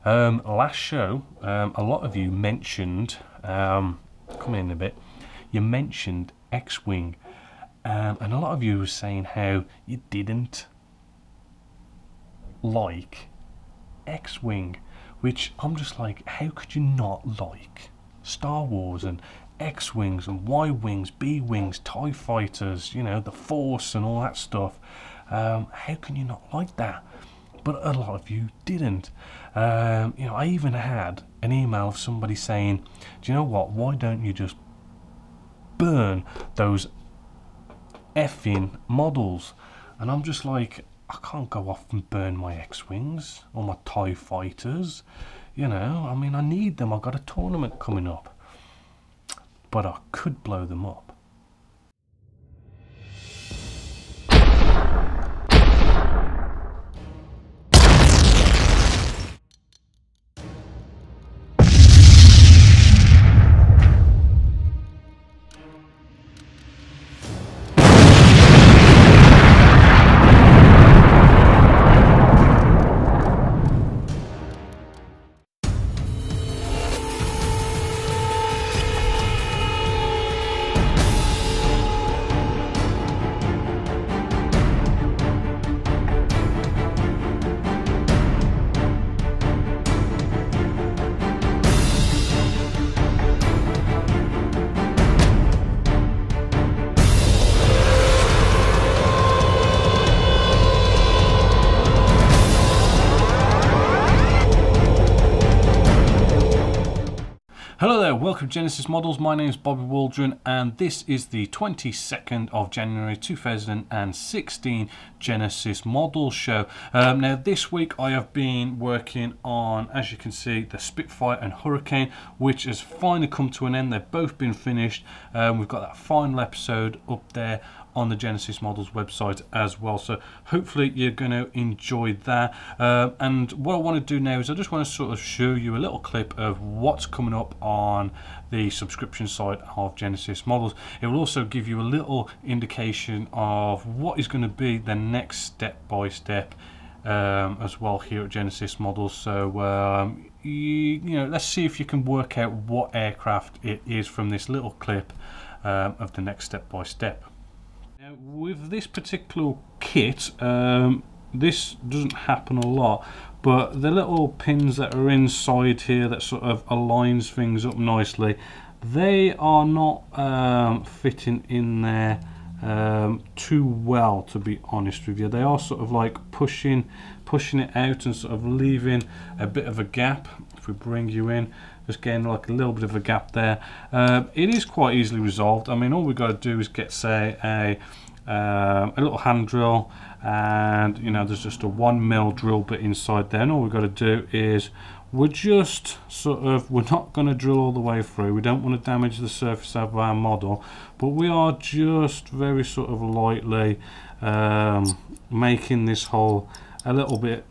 Last show, a lot of you mentioned, come in a bit, you mentioned X-Wing, and a lot of you were saying how you didn't like X-Wing, which I'm just like, how could you not like Star Wars and X-Wings and Y-Wings, B-Wings, TIE Fighters, you know, the Force and all that stuff? How can you not like that? But a lot of you didn't. You know, I even had an email of somebody saying, do you know what, why don't you just burn those effing models? And I'm just like, I can't go off and burn my X-Wings or my TIE Fighters, you know, I mean, I need them, I've got a tournament coming up, but I could blow them up. Hello there, welcome to Genesis Models. My name is Bobby Waldron and this is the 22nd of January 2016 Genesis Models show. Now this week I have been working on, as you can see, the Spitfire and Hurricane, which has finally come to an end. They've both been finished. We've got that final episode up there on the Genesis Models website as well, so hopefully you're going to enjoy that. And what I want to do now is I just want to sort of show you a little clip of what's coming up on the subscription side of Genesis Models. It will also give you a little indication of what is going to be the next step by step as well here at Genesis Models. So you know, let's see if you can work out what aircraft it is from this little clip of the next step by step. Now, with this particular kit, this doesn't happen a lot, but the little pins that are inside here that sort of aligns things up nicely, they are not fitting in there too well, to be honest with you. They are sort of like pushing it out and sort of leaving a bit of a gap. If we bring you in, just getting like a little bit of a gap there. It is quite easily resolved. I mean, all we've got to do is get, say, a little hand drill, and you know, there's just a 1mm drill bit inside there, and all we've got to do is we're just sort of, we're not going to drill all the way through. We don't want to damage the surface of our model, but we are just very sort of lightly making this hole a little bit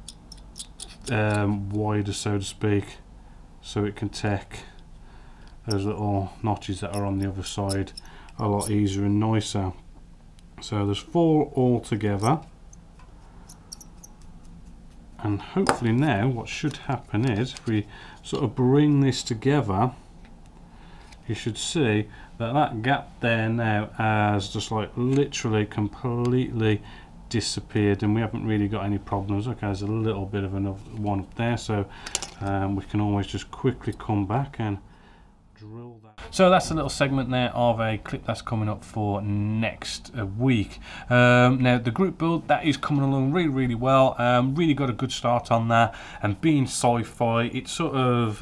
wider, so to speak, so it can take those little notches that are on the other side a lot easier and nicer. So there's 4 all together, and hopefully now what should happen is if we sort of bring this together, you should see that that gap there now has just like literally completely disappeared, and we haven't really got any problems. Okay, there's a little bit of another one up there, so we can always just quickly come back and drill that. So that's a little segment there of a clip that's coming up for next week. Now the group build, that is coming along really well. Really got a good start on that, and being sci-fi, it sort of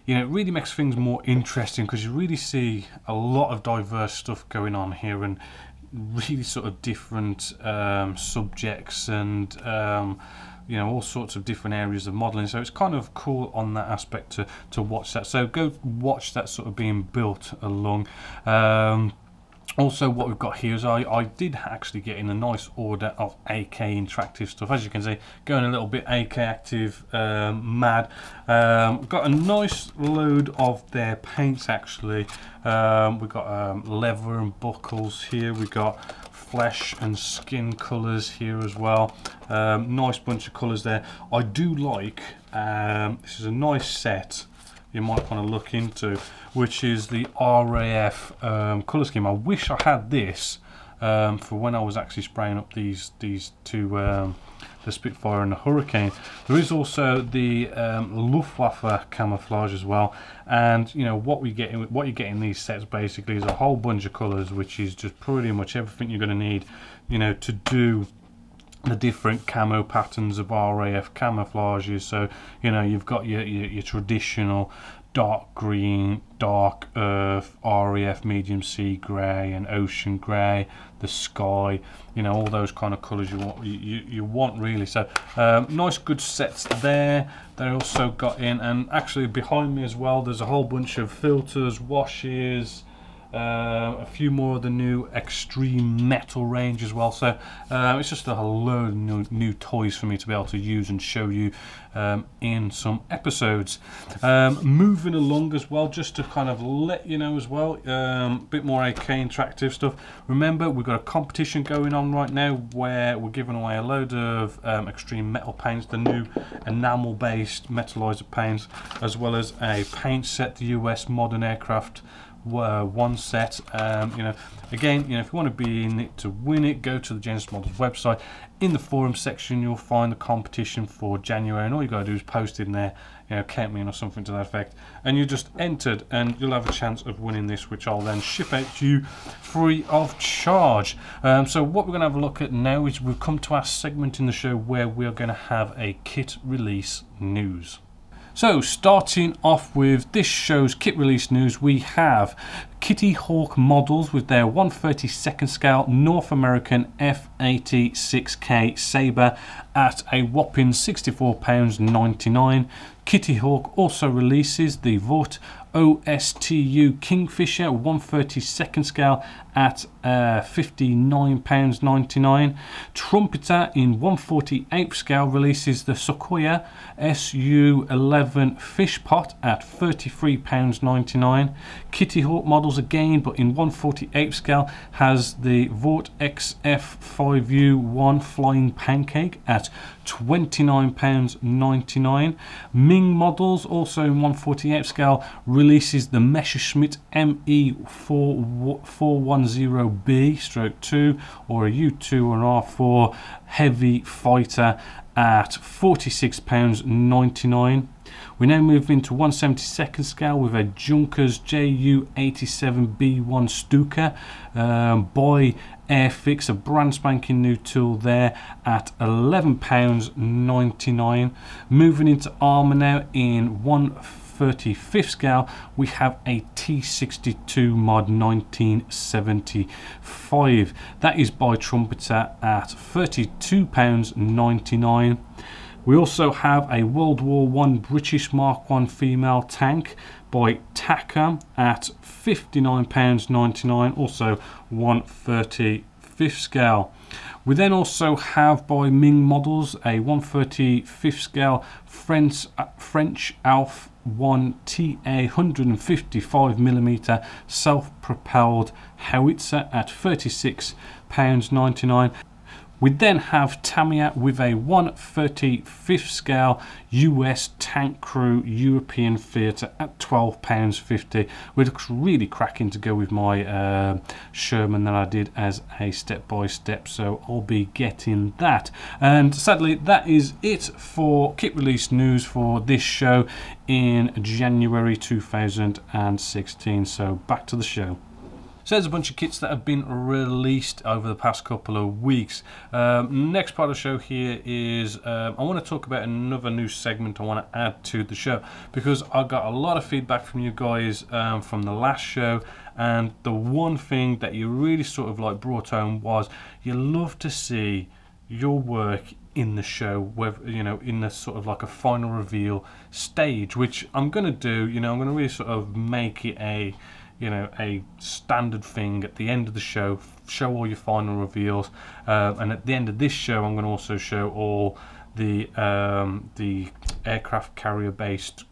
you know, it really makes things more interesting because you really see a lot of diverse stuff going on here, and really sort of different subjects, and you know, all sorts of different areas of modeling. So it's kind of cool on that aspect to watch that. So go watch that sort of being built along. Also, what we've got here is I did actually get in a nice order of AK interactive stuff. As you can see, going a little bit AK active mad. Got a nice load of their paints actually. We've got leather and buckles here. We've got flesh and skin colours here as well. Nice bunch of colours there. I do like, this is a nice set you might want to look into, which is the RAF colour scheme. I wish I had this for when I was actually spraying up these two, the Spitfire and the Hurricane. There is also the Luftwaffe camouflage as well, and you know what you get in these sets basically is a whole bunch of colours, which is just pretty much everything you're going to need, you know, to do the different camo patterns of RAF camouflages. So you know, you've got your traditional dark green, dark earth, RAF medium sea grey and ocean grey, the sky, you know, all those kind of colours you want really. So nice good sets there. They also got in, and actually behind me as well there's a whole bunch of filters, washes, a few more of the new extreme metal range as well. So it's just a load of new toys for me to be able to use and show you in some episodes. Moving along as well, just to kind of let you know as well, a bit more AK interactive stuff. Remember, we've got a competition going on right now where we're giving away a load of extreme metal paints, the new enamel based metallizer paints, as well as a paint set, the US modern aircraft one set. You know, again, you know, if you want to be in it to win it, go to the Genessis-Models website. In the forum section you'll find the competition for January, and all you got to do is post in there, you know, count me in or something to that effect, and you just entered and you'll have a chance of winning this, which I'll then ship out to you free of charge. So what we're going to have a look at now is we've come to our segment in the show where we're going to have a kit release news. So starting off with this show's kit release news, we have Kitty Hawk Models with their 1/32 scale North American F86K Sabre at a whopping £64.99. Kitty Hawk also releases the Vought OSTU Kingfisher 1/32 scale at £59.99. Trumpeter in 1/48 scale releases the Sequoia SU11 Fish Pot at £33.99. Kitty Hawk Models again, but in 1/48 scale, has the Vought XF5U1 Flying Pancake at £29.99. Ming Models, also in 1/48 scale, releases the Messerschmitt ME410B/2 or a U2 or R4 Heavy Fighter at £46.99. We now move into 1/72 scale with a Junkers JU87B1 Stuka by Airfix, a brand spanking new tool there at £11.99. Moving into armour now in 1/35 scale, we have a T62 Mod 1975. That is by Trumpeter at £32.99. We also have a World War I British Mark I female tank by Takam at £59.99, also 1/35 scale. We then also have by Ming Models a 1/35 scale French Alf 1 TA 155mm self-propelled howitzer at £36.99. We then have Tamiya with a 1/35 scale US Tank Crew European Theatre at £12.50, which looks really cracking to go with my Sherman that I did as a step-by-step, so I'll be getting that. And sadly, that is it for kit release news for this show in January 2016, so back to the show. So there's a bunch of kits that have been released over the past couple of weeks. Next part of the show here is I want to talk about another new segment I want to add to the show, because I got a lot of feedback from you guys from the last show, and the one thing that you really sort of like brought home was you love to see your work in the show, whether, you know, in the sort of like a final reveal stage, which I'm going to do. You know, I'm going to really sort of make it a, you know, a standard thing at the end of the show, show all your final reveals, and at the end of this show I'm going to also show all the aircraft carrier based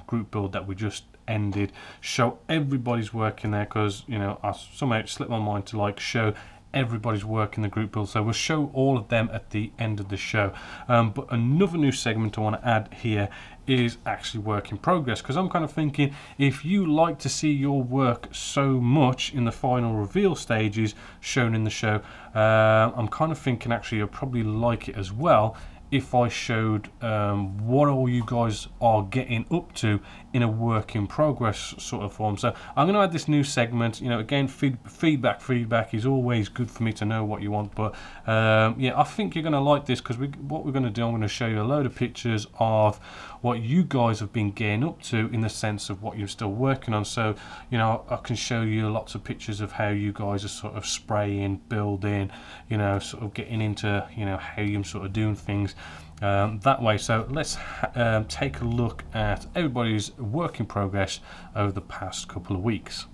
group build that we just ended, show everybody's work in there, because, you know, I somehow it slipped my mind to like show everybody's work in the group build, so we'll show all of them at the end of the show. But another new segment I want to add here is actually work in progress, because I'm kind of thinking, if you like to see your work so much in the final reveal stages shown in the show, I'm kind of thinking actually you'll probably like it as well if I showed what all you guys are getting up to in a work in progress sort of form. So I'm going to add this new segment. You know, again, feedback is always good for me to know what you want. But yeah, I think you're going to like this, because what we're going to do, I'm going to show you a load of pictures of what you guys have been getting up to in the sense of what you're still working on. So, you know, I can show you lots of pictures of how you guys are sort of spraying, building, you know, sort of getting into, you know, how you're sort of doing things that way. So let's take a look at everybody's work in progress over the past couple of weeks.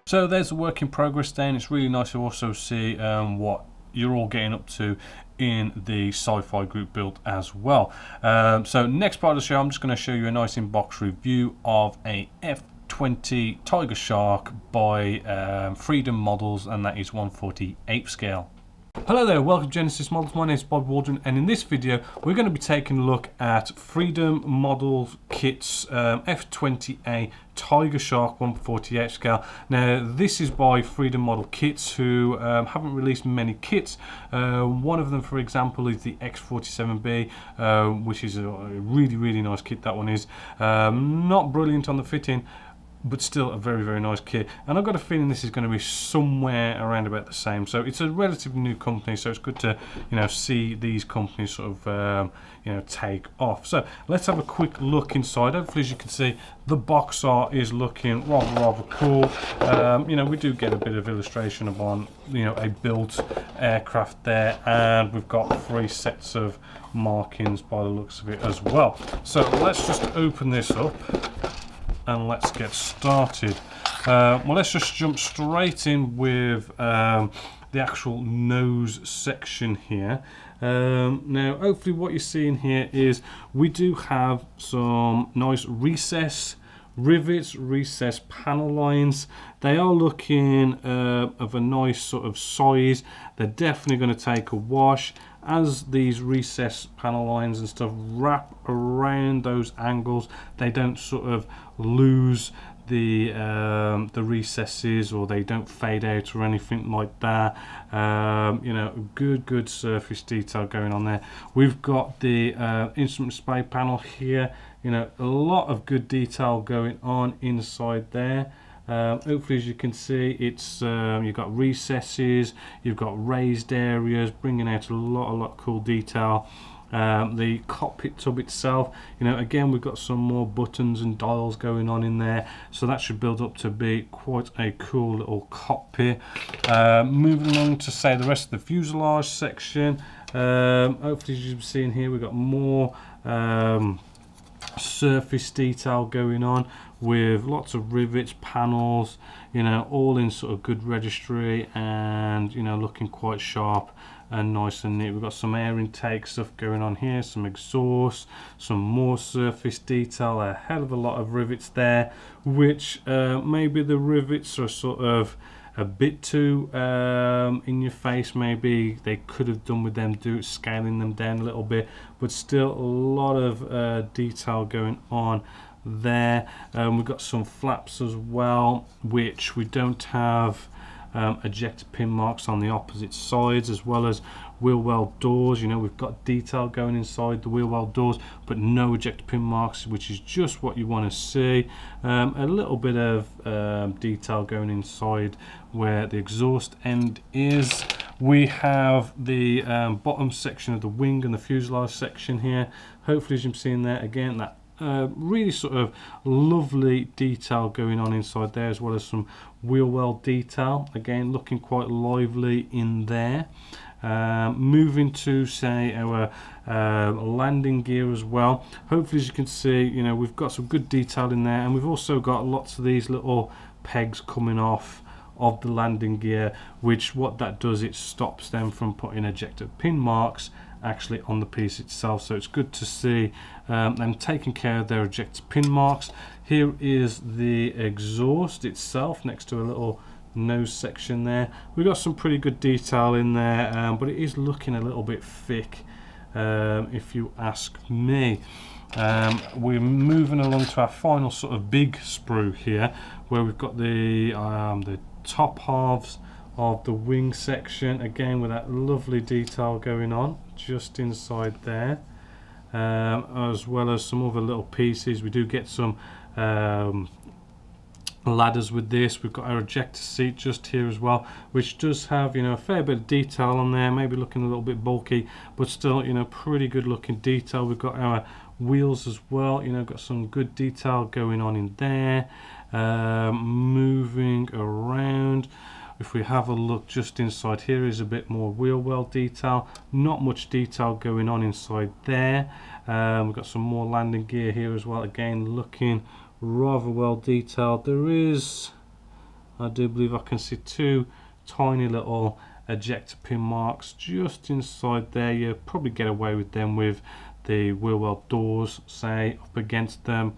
So there's a work in progress then. It's really nice to also see what you're all getting up to in the sci-fi group build as well. So next part of the show, I'm just going to show you a nice in-box review of a F20 Tiger Shark by Freedom Models, and that is 1/48 scale. Hello there, welcome to Genessis-Models. My name is Bob Waldron, and in this video we're going to be taking a look at Freedom Models Kits F20A Tiger Shark 1/48 scale. Now this is by Freedom Model Kits, who haven't released many kits. One of them, for example, is the X47B, which is a really nice kit. That one is not brilliant on the fitting, but still a very nice kit, and I've got a feeling this is going to be somewhere around about the same. So it's a relatively new company, so it's good to, you know, see these companies sort of you know, take off. So let's have a quick look inside. Hopefully, as you can see, the box art is looking rather cool. You know, we do get a bit of illustration upon, you know, a built aircraft there, and we've got 3 sets of markings by the looks of it as well. So let's just open this up and let's get started. Well, let's just jump straight in with the actual nose section here. Now hopefully what you're seeing here is we do have some nice recess rivets, recess panel lines. They are looking of a nice sort of size. They're definitely going to take a wash as these recess panel lines and stuff wrap around those angles. They don't sort of lose the recesses, or they don't fade out or anything like that. You know, good surface detail going on there. We've got the instrument display panel here. You know, a lot of good detail going on inside there. Hopefully, as you can see, it's you've got recesses, you've got raised areas, bringing out a lot of cool detail. The cockpit tub itself, you know, again, we've got some more buttons and dials going on in there, so that should build up to be quite a cool little cockpit. Moving along to say the rest of the fuselage section, hopefully, as you've seen here, we've got more surface detail going on with lots of rivets, panels, you know, all in sort of good registry, and you know, looking quite sharp and nice and neat. We've got some air intake stuff going on here, some exhaust, some more surface detail, a hell of a lot of rivets there, which maybe the rivets are sort of a bit too in your face. Maybe they could have done with them scaling them down a little bit, but still a lot of detail going on there. We've got some flaps as well, which we don't have ejector pin marks on the opposite sides, as well as wheel well doors. You know, we've got detail going inside the wheel well doors, but no ejector pin marks, which is just what you want to see. A little bit of detail going inside where the exhaust end is. We have the bottom section of the wing and the fuselage section here. Hopefully, as you've seen there, again, that really sort of lovely detail going on inside there, as well as some wheel well detail, again looking quite lively in there. Moving to say our landing gear as well, hopefully, as you can see, you know, we've got some good detail in there, and we've also got lots of these little pegs coming off of the landing gear, which what that does, it stops them from putting ejector pin marks actually on the piece itself. So it's good to see them taking care of their ejector pin marks. Here is the exhaust itself next to a little nose section there. We've got some pretty good detail in there, but it is looking a little bit thick, if you ask me. We're moving along to our final sort of big sprue here, where we've got the top halves of the wing section, again with that lovely detail going on just inside there, as well as some other little pieces. We do get some ladders with this. We've got our ejector seat just here as well, which does have, you know, a fair bit of detail on there, maybe looking a little bit bulky, but still, you know, pretty good looking detail. We've got our wheels as well, you know, got some good detail going on in there. Moving around, if we have a look just inside here, is a bit more wheel well detail, not much detail going on inside there. We've got some more landing gear here as well, again looking rather well detailed. There is, I do believe I can see two tiny little ejector pin marks just inside there. You probably get away with them with the wheel well doors, say, up against them.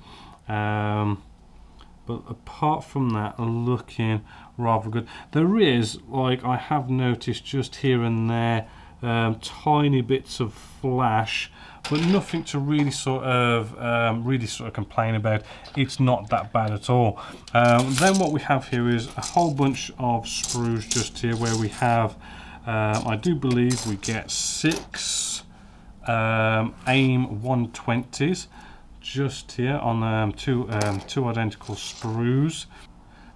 But apart from that, looking rather good. There is, like I have noticed just here and there, tiny bits of flash, but nothing to really sort of complain about. It's not that bad at all. Then what we have here is a whole bunch of sprues just here, where we have, I do believe we get 6 AIM 120s. Just here on two identical sprues.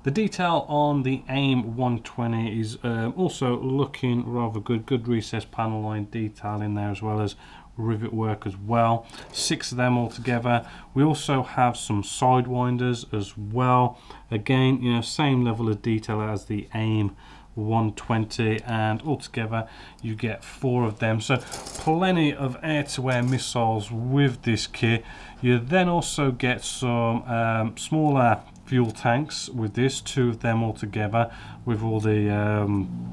The detail on the AIM 120 is also looking rather good. Good recess panel line detail in there, as well as rivet work as well. 6 of them altogether. We also have some sidewinders as well. Again, you know, same level of detail as the AIM 120, and altogether you get 4 of them, so plenty of air-to-air missiles with this kit. You then also get some smaller fuel tanks with this, 2 of them all together with all the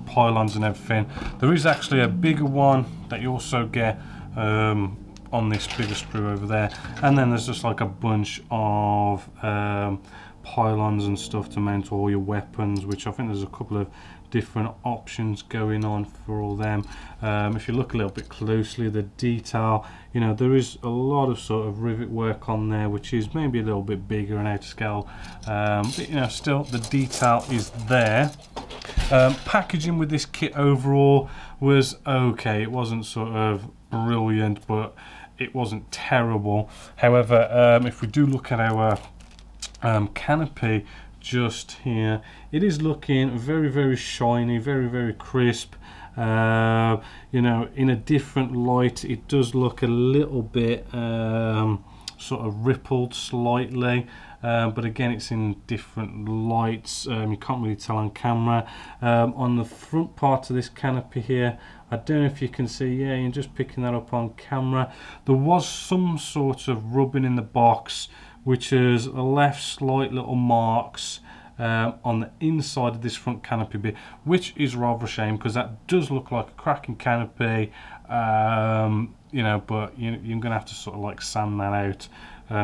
pylons and everything. There is actually a bigger one that you also get on this bigger sprue over there, and then there's just like a bunch of pylons and stuff to mount all your weapons, which I think there's a couple of different options going on for all them. If you look a little bit closely, the detail, you know, there is a lot of sort of rivet work on there, which is maybe a little bit bigger and out of scale, but you know, still the detail is there. Packaging with this kit overall was okay. It wasn't sort of brilliant, but it wasn't terrible. However, if we do look at our canopy just here, it is looking very, very shiny, very, very crisp. You know, in a different light it does look a little bit sort of rippled slightly, but again, it's in different lights. You can't really tell on camera. On the front part of this canopy here, I don't know if you can see, yeah, you're just picking that up on camera. There was some sort of rubbing in the box, which has left slight little marks on the inside of this front canopy bit, which is rather a shame, because that does look like a cracking canopy, you know, but you're gonna have to sort of like sand that out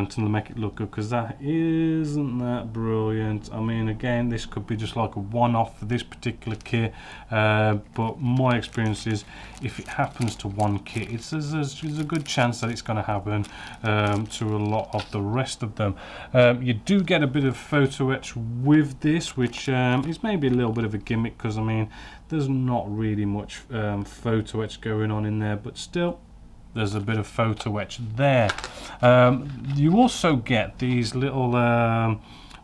to make it look good, because that isn't that brilliant. I mean, again, this could be just like a one-off for this particular kit, but my experience is if it happens to one kit, there's a good chance that it's going to happen to a lot of the rest of them. You do get a bit of photo etch with this, which is maybe a little bit of a gimmick, because I mean, there's not really much photo etch going on in there, but still, there's a bit of photo etch there. You also get these little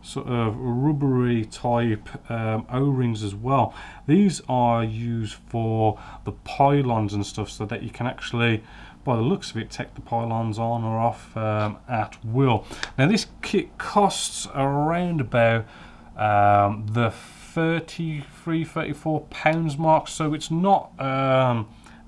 sort of rubbery type O-rings as well. These are used for the pylons and stuff, so that you can actually, by the looks of it, take the pylons on or off at will. Now this kit costs around about the £33–34 mark, so it's not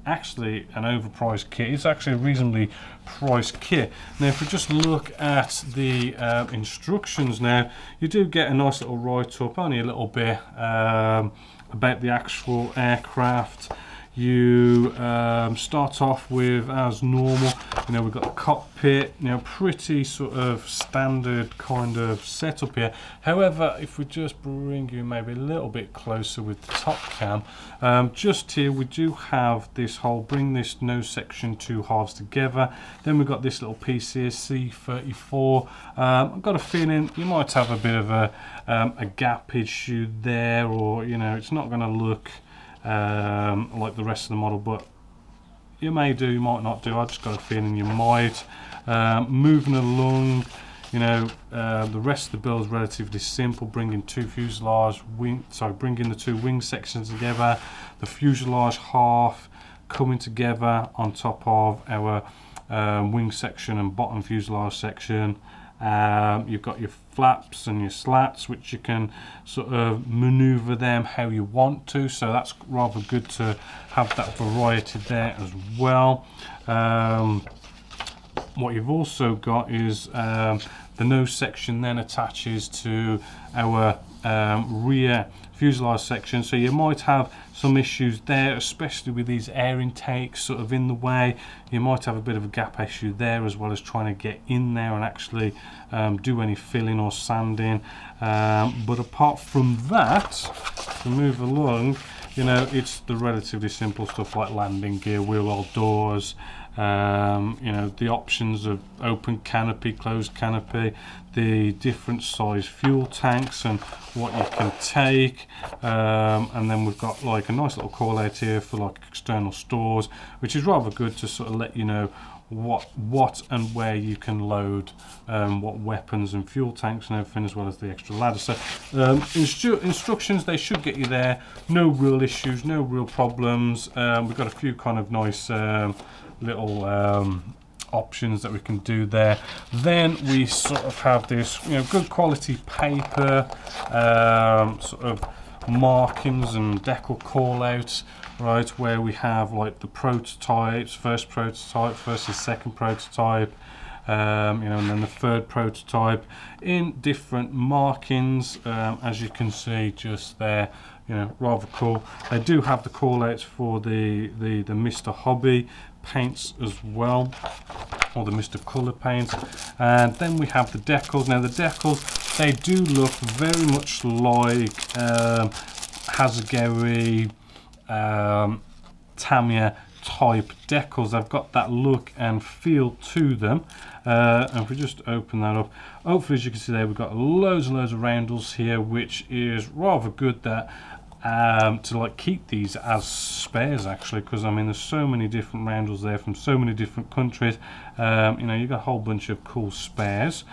actually an overpriced kit. It's actually a reasonably priced kit. Now if we just look at the instructions now, you do get a nice little write-up, only a little bit about the actual aircraft. You start off with, as normal, you know, we've got the cockpit, you know, pretty sort of standard kind of setup here. However, if we just bring you maybe a little bit closer with the top cam, just here we do have this whole, bring this nose section 2 halves together. Then we've got this little piece here, C34. I've got a feeling you might have a bit of a gap issue there, or you know, it's not going to look like the rest of the model, but you may do, you might not do. I just got a feeling you might. Moving along, you know, the rest of the build is relatively simple, bringing bringing the 2 wing sections together, the fuselage half coming together on top of our wing section and bottom fuselage section. You've got your flaps and your slats, which you can sort of maneuver them how you want to, so that's rather good to have that variety there as well. What you've also got is the nose section then attaches to our rear fuselage section, so you might have some issues there, especially with these air intakes sort of in the way. You might have a bit of a gap issue there, as well as trying to get in there and actually do any filling or sanding. But apart from that, to move along, you know, it's the relatively simple stuff like landing gear, wheel well doors, you know, the options of open canopy, closed canopy, the different size fuel tanks and what you can take, and then we've got like a nice little call out here for like external stores, which is rather good to sort of let you know what and where you can load what weapons and fuel tanks and everything, as well as the extra ladder. So instructions, they should get you there. No real issues, no real problems. We've got a few kind of nice little options that we can do there. Then we sort of have this, you know, good quality paper, sort of markings and decal call outs, right, where we have like the prototypes, first and second prototype, and then the third prototype in different markings, as you can see just there. Rather cool. They do have the call outs for the Mr. Hobby paints as well, or the Mr. Colour paints. And then we have the decals. Now the decals, they do look very much like Hazagiri, Tamiya type decals. They've got that look and feel to them. And if we just open that up, hopefully as you can see there, we've got loads and loads of roundels here, which is rather good that to like keep these as spares, actually, because I mean there's so many different roundels there from so many different countries. You've got a whole bunch of cool spares,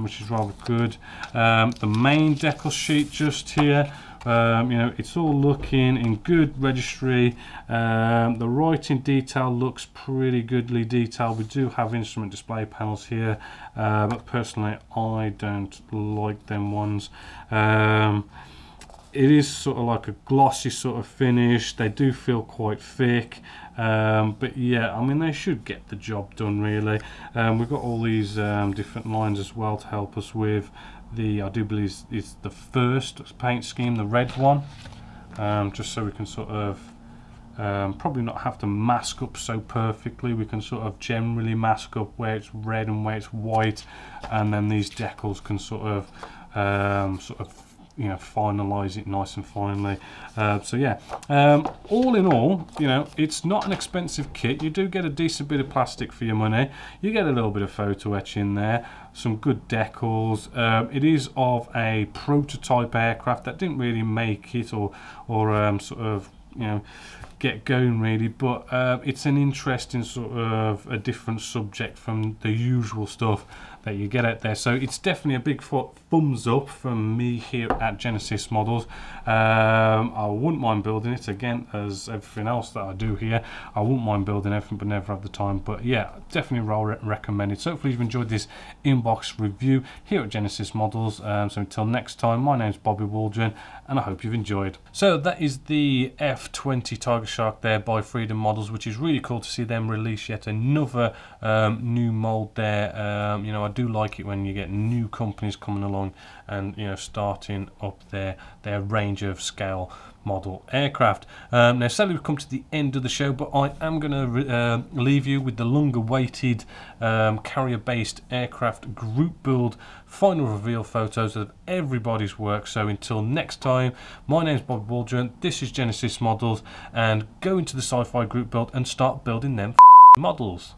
which is rather good. The main decal sheet just here, it's all looking in good registry. The writing detail looks pretty goodly detailed. We do have instrument display panels here, but personally I don't like them ones. It is sort of like a glossy sort of finish. They do feel quite thick, but yeah, I mean they should get the job done really. We've got all these different lines as well to help us with the, I do believe it's the first paint scheme, the red one, just so we can sort of probably not have to mask up so perfectly. We can sort of generally mask up where it's red and where it's white, and then these decals can sort of finalize it nice and finely. So yeah, all in all, it's not an expensive kit. You do get a decent bit of plastic for your money. You get a little bit of photo etch in there, some good decals. It is of a prototype aircraft that didn't really make it or get going really, but it's an interesting sort of a different subject from the usual stuff that you get out there. So it's definitely a big thumbs up from me here at Genesis Models. I wouldn't mind building it again, as everything else that I do here. I wouldn't mind building everything, but never have the time. But yeah, definitely recommend it. So hopefully you've enjoyed this inbox review here at Genesis Models. So until next time, my name's Bobby Waldron, and I hope you've enjoyed. So that is the F20 Tiger Shark there by Freedom Models, which is really cool to see them release yet another new mold there. I do like it when you get new companies coming along and starting up their range of scale model aircraft. Now sadly we've come to the end of the show, but I am going to leave you with the long awaited carrier based aircraft group build final reveal photos of everybody's work. So until next time, my name's Bob Waldron, this is Genesis Models, and go into the sci-fi group build and start building them models.